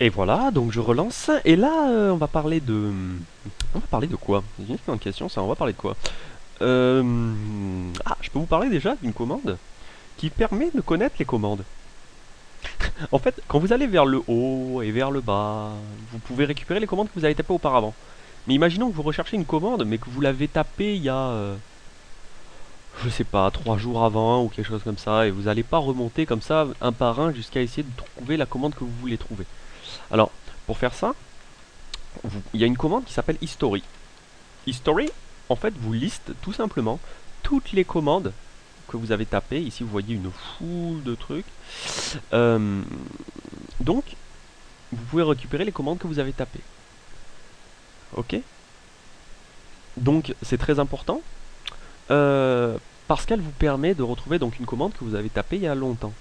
Et voilà, donc je relance. Et là, on va parler de... On va parler de quoi? C'est une excellente question, ça. On va parler de quoi? Ah, je peux vous parler déjà d'une commande qui permet de connaître les commandes. En fait, quand vous allez vers le haut et vers le bas, vous pouvez récupérer les commandes que vous avez tapées auparavant. Mais imaginons que vous recherchez une commande, mais que vous l'avez tapée il y a, je sais pas, 3 jours avant ou quelque chose comme ça, et vous n'allez pas remonter comme ça un par un jusqu'à essayer de trouver la commande que vous voulez trouver. Alors, pour faire ça, il y a une commande qui s'appelle History. History, en fait, vous liste tout simplement toutes les commandes que vous avez tapées. Ici, vous voyez une foule de trucs. Euh, donc, vous pouvez récupérer les commandes que vous avez tapées. Ok? Donc, c'est très important parce qu'elle vous permet de retrouver donc une commande que vous avez tapée il y a longtemps.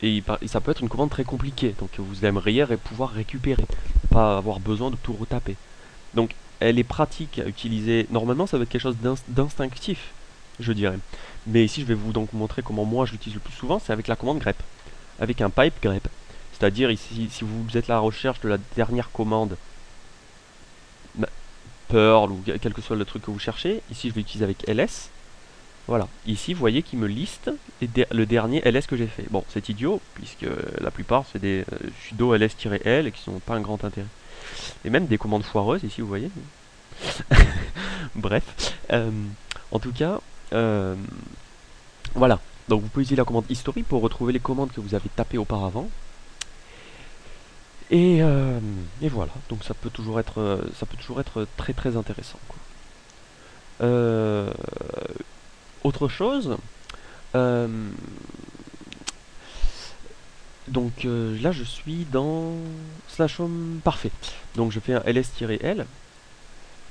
Et ça peut être une commande très compliquée, donc que vous aimeriez pouvoir récupérer, pas avoir besoin de tout retaper. Donc, elle est pratique à utiliser. Normalement, ça va être quelque chose d'instinctif, je dirais. Mais ici, je vais vous donc montrer comment moi je l'utilise le plus souvent, c'est avec la commande grep, avec un pipe grep. C'est-à-dire ici, si vous êtes à la recherche de la dernière commande, Perl ou quel que soit le truc que vous cherchez, ici je vais utiliser avec ls. Voilà, ici vous voyez qu'il me liste le dernier ls que j'ai fait. Bon, c'est idiot, puisque la plupart c'est des sudo ls-l et qui sont pas un grand intérêt. Et même des commandes foireuses, ici vous voyez. Bref, en tout cas, euh, voilà. Donc vous pouvez utiliser la commande history pour retrouver les commandes que vous avez tapées auparavant. Et, euh, et voilà, donc ça peut toujours être très très intéressant, quoi. Euh, Autre chose, euh, donc là je suis dans slash home parfait. Donc je fais un ls-l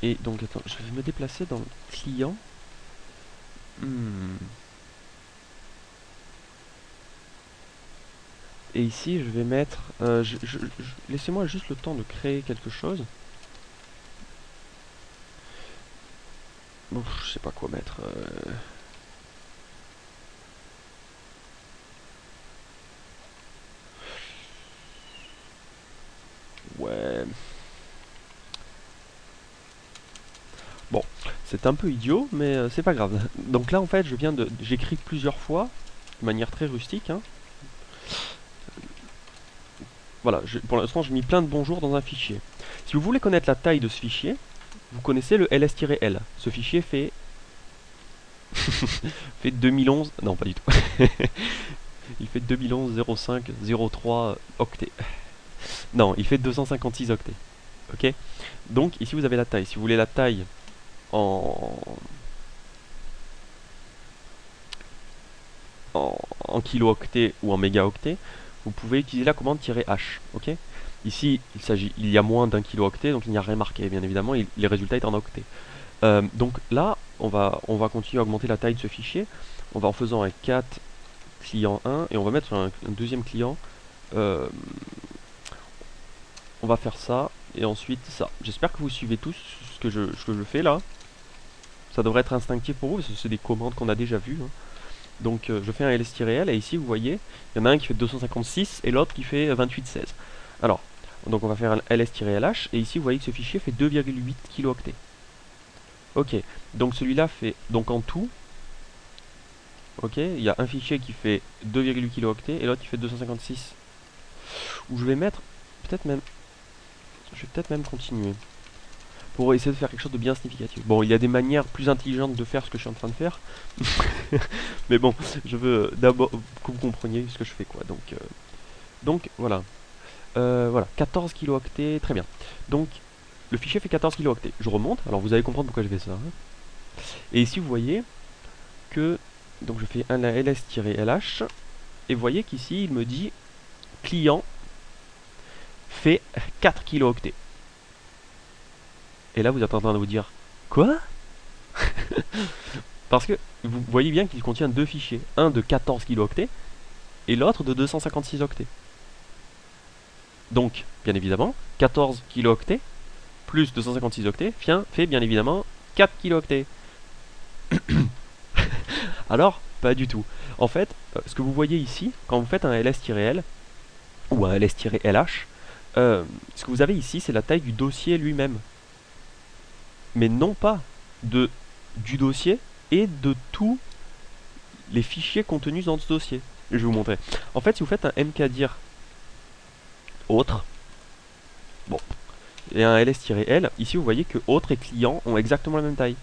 et donc attends, je vais me déplacer dans le client. Hmm. Et ici je vais mettre, laissez-moi juste le temps de créer quelque chose. Ouf, je sais pas quoi mettre. Ouais. Bon, c'est un peu idiot, mais c'est pas grave. Donc là, en fait, j'écris plusieurs fois, de manière très rustique, hein. Voilà, pour l'instant, j'ai mis plein de bonjours dans un fichier. Si vous voulez connaître la taille de ce fichier, vous connaissez le ls-l. Ce fichier fait 2011, non pas du tout. Il fait 2011 05 03 octets. Non, il fait 256 octets. Ok. Donc ici vous avez la taille. Si vous voulez la taille en en kilo-octets ou en mégaoctets, vous pouvez utiliser la commande "-h". Ok. Ici, il y a moins d'un kilo-octet, donc il n'y a rien marqué, bien évidemment, les résultats étant en octets. Donc là, on va continuer à augmenter la taille de ce fichier. On va en faisant un cat client 1 et on va mettre un deuxième client. Euh, on va faire ça et ensuite ça. J'espère que vous suivez tous ce que je fais là. Ça devrait être instinctif pour vous parce que c'est des commandes qu'on a déjà vues, hein. Donc je fais un ls-l et ici vous voyez, il y en a un qui fait 256 et l'autre qui fait 2816. Alors, donc on va faire un ls-lh et ici vous voyez que ce fichier fait 2,8 kilooctets. Ok, donc celui-là fait, donc en tout, ok, il y a un fichier qui fait 2,8 kilooctets et l'autre qui fait 256. Ou je vais mettre, peut-être même, je vais peut-être même continuer pour essayer de faire quelque chose de bien significatif. Bon, il y a des manières plus intelligentes de faire ce que je suis en train de faire, mais bon, je veux d'abord que vous compreniez ce que je fais, quoi. Donc voilà. Voilà, 14 kilooctets, très bien. Donc, le fichier fait 14 kilooctets. Je remonte, alors vous allez comprendre pourquoi je fais ça, hein. Et ici, vous voyez que, donc je fais un ls-lh, et vous voyez qu'ici, il me dit client fait 4 kilooctets. Et là, vous êtes en train de vous dire, quoi? Parce que vous voyez bien qu'il contient deux fichiers, un de 14 kilooctets et l'autre de 256 octets. Donc, bien évidemment, 14 kilooctets plus 256 octets fait bien évidemment 4 kilooctets. Alors, pas du tout. En fait, ce que vous voyez ici, quand vous faites un ls-l, ou un ls-lh, ce que vous avez ici, c'est la taille du dossier lui-même. Mais non pas du dossier et de tous les fichiers contenus dans ce dossier. Je vais vous montrer. En fait, si vous faites un mkdir autre, bon, et un ls-l, ici vous voyez que autre et client ont exactement la même taille.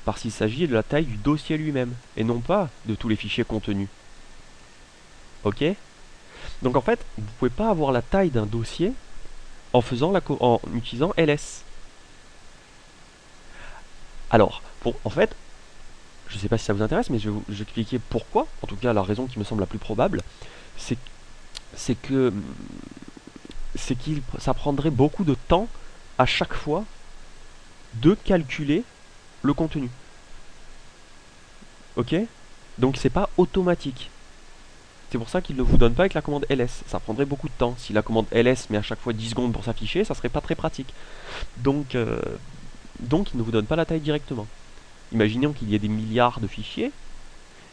Parce qu'il s'agit de la taille du dossier lui-même, et non pas de tous les fichiers contenus. Ok? Donc en fait, vous ne pouvez pas avoir la taille d'un dossier en utilisant ls. Alors, en fait, je ne sais pas si ça vous intéresse, mais je vais vous expliquer pourquoi. En tout cas, la raison qui me semble la plus probable, c'est que ça prendrait beaucoup de temps à chaque fois de calculer le contenu. Ok? Donc c'est pas automatique. C'est pour ça qu'il ne vous donne pas avec la commande ls. Ça prendrait beaucoup de temps. Si la commande ls met à chaque fois 10 secondes pour s'afficher, ça serait pas très pratique. Donc il ne vous donne pas la taille directement. Imaginons qu'il y ait des milliards de fichiers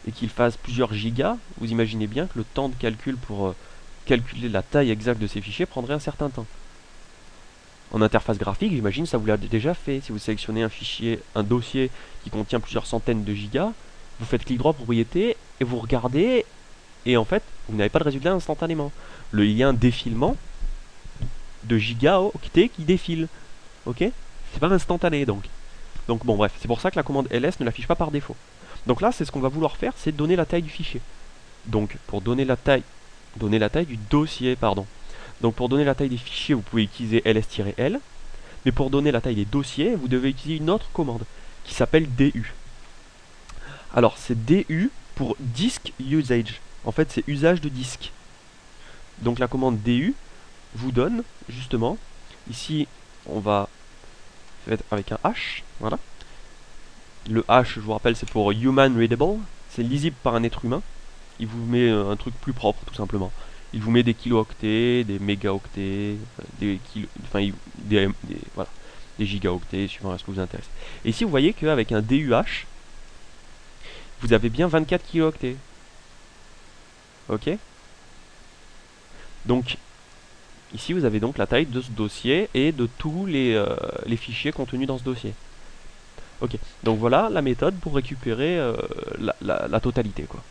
et qu'il fasse plusieurs gigas. Vous imaginez bien que le temps de calcul pour calculer la taille exacte de ces fichiers prendrait un certain temps. En interface graphique, j'imagine ça vous l'a déjà fait. Si vous sélectionnez un fichier, un dossier qui contient plusieurs centaines de gigas, vous faites clic droit propriété et vous regardez, et en fait, vous n'avez pas de résultat instantanément. Il y a un défilement de gigaoctets qui défile. Ok? C'est pas instantané donc. Donc bon bref, c'est pour ça que la commande ls ne l'affiche pas par défaut. Donc là, c'est ce qu'on va vouloir faire, c'est donner la taille du fichier. Donc pour donner la taille du dossier, pardon. Donc pour donner la taille des fichiers, vous pouvez utiliser ls-l. Mais pour donner la taille des dossiers, vous devez utiliser une autre commande qui s'appelle du. Alors c'est du pour disk usage. En fait, c'est usage de disque. Donc la commande du vous donne justement, ici on va faire avec un H, voilà. Le H, je vous rappelle, c'est pour human readable, c'est lisible par un être humain. Il vous met un truc plus propre tout simplement. Il vous met des kilooctets, des mégaoctets, voilà, des gigaoctets, suivant ce que vous intéresse. Et ici, vous voyez qu'avec un DUH, vous avez bien 24 kilooctets. Ok? Donc, ici, vous avez donc la taille de ce dossier et de tous les fichiers contenus dans ce dossier. Ok, donc voilà la méthode pour récupérer la totalité, quoi.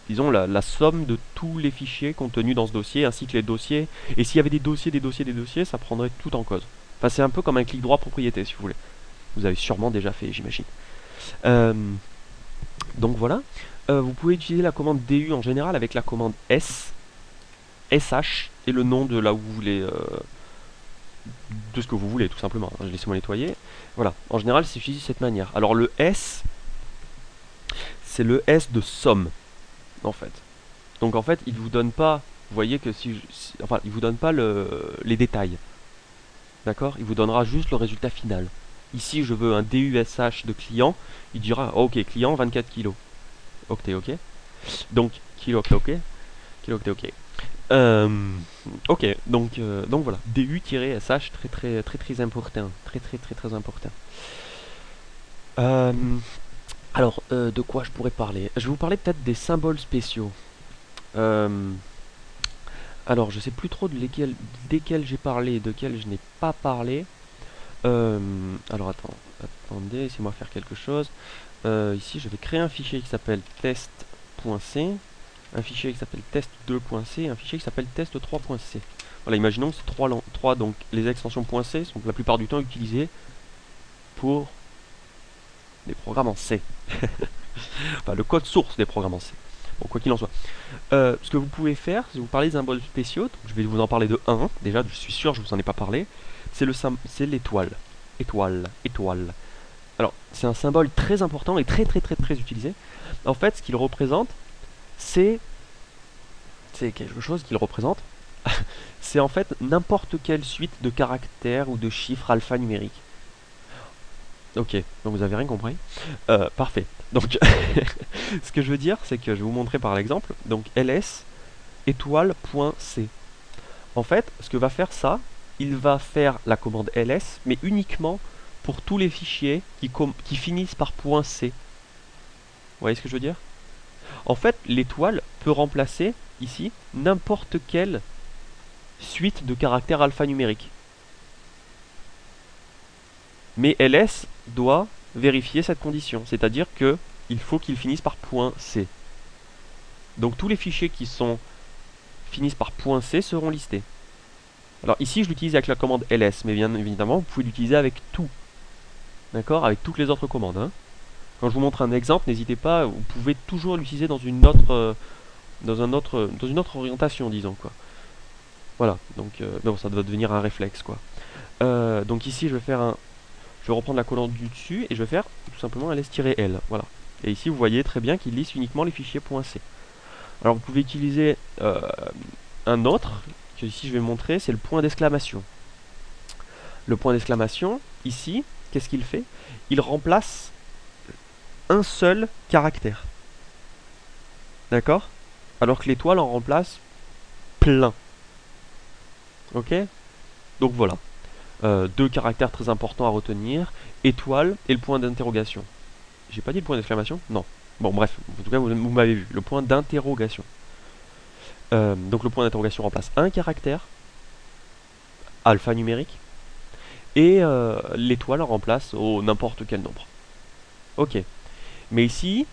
Disons la somme de tous les fichiers contenus dans ce dossier, ainsi que les dossiers. Et s'il y avait des dossiers, ça prendrait tout en cause. Enfin, c'est un peu comme un clic droit propriété, si vous voulez. Vous avez sûrement déjà fait, j'imagine. Donc voilà. Vous pouvez utiliser la commande du en général avec la commande sh et le nom de là où vous voulez, de ce que vous voulez, tout simplement. Laissez-moi nettoyer. Voilà. En général, c'est utilisé de cette manière. Alors le s, c'est le s de somme, en fait. Donc en fait, il vous donne pas, vous voyez que enfin, il vous donne pas les détails. D'accord? Il vous donnera juste le résultat final. Ici, je veux un DUSH de client. Il dira, oh, ok, client 24 kg. Octet, ok. Donc, kilo-octet, ok. Kilo-octet, ok. Ok, donc voilà. DU-SH, très important. Très important. Alors, de quoi je pourrais parler? Je vais vous parler peut-être des symboles spéciaux. Alors, je sais plus trop desquels j'ai parlé et desquels je n'ai pas parlé. Alors, attendez, laissez-moi faire quelque chose. Ici, je vais créer un fichier qui s'appelle test.c, un fichier qui s'appelle test2.c et un fichier qui s'appelle test3.c. Voilà, imaginons que ces trois, donc les extensions .c sont la plupart du temps utilisées pour des programmes en C. Enfin, le code source des programmes en C. Bon, quoi qu'il en soit. Ce que vous pouvez faire, si vous parlez des symboles spéciaux, donc je vais vous en parler de un, déjà, je suis sûr, je vous en ai pas parlé, c'est l'étoile. Étoile. Alors, c'est un symbole très important et très utilisé. En fait, ce qu'il représente, c'est quelque chose qu'il représente. C'est en fait n'importe quelle suite de caractères ou de chiffres alphanumériques. Ok, donc vous avez rien compris. Parfait. Donc, ce que je veux dire, c'est que je vais vous montrer par l'exemple. Donc, ls étoile.c. En fait, ce que va faire ça, il va faire la commande ls, mais uniquement pour tous les fichiers qui finissent par .c. Vous voyez ce que je veux dire? En fait, l'étoile peut remplacer, ici, n'importe quel suite de caractères alphanumériques. Mais ls doit vérifier cette condition, c'est-à-dire que il faut qu'il finisse par .c. Donc tous les fichiers qui finissent par .c seront listés. Alors ici je l'utilise avec la commande ls, mais bien évidemment vous pouvez l'utiliser avec tout. D'accord? Avec toutes les autres commandes. Hein. Quand je vous montre un exemple, n'hésitez pas, vous pouvez toujours l'utiliser dans une autre dans une autre orientation, disons quoi. Voilà, donc bon, ça doit devenir un réflexe quoi. Donc ici je vais reprendre la colonne du dessus et je vais faire tout simplement ls-l. Voilà. Et ici vous voyez très bien qu'il liste uniquement les fichiers .c. Alors vous pouvez utiliser un autre, que ici je vais montrer, c'est le point d'exclamation. Le point d'exclamation, ici, qu'est-ce qu'il fait? Il remplace un seul caractère. D'accord? Alors que l'étoile en remplace plein. Ok? Donc voilà. Deux caractères très importants à retenir, étoile et le point d'interrogation. J'ai pas dit le point d'exclamation? Non. Bon bref, en tout cas vous m'avez vu, le point d'interrogation. Donc le point d'interrogation remplace un caractère alphanumérique et l'étoile remplace au n'importe quel nombre. Ok. Mais ici,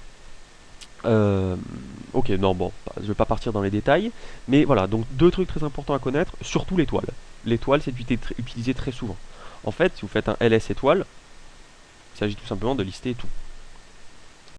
ok, non, bon, je vais pas partir dans les détails, mais voilà, donc deux trucs très importants à connaître, surtout l'étoile. L'étoile, c'est utilisé très souvent. En fait, si vous faites un ls étoile, il s'agit tout simplement de lister tout.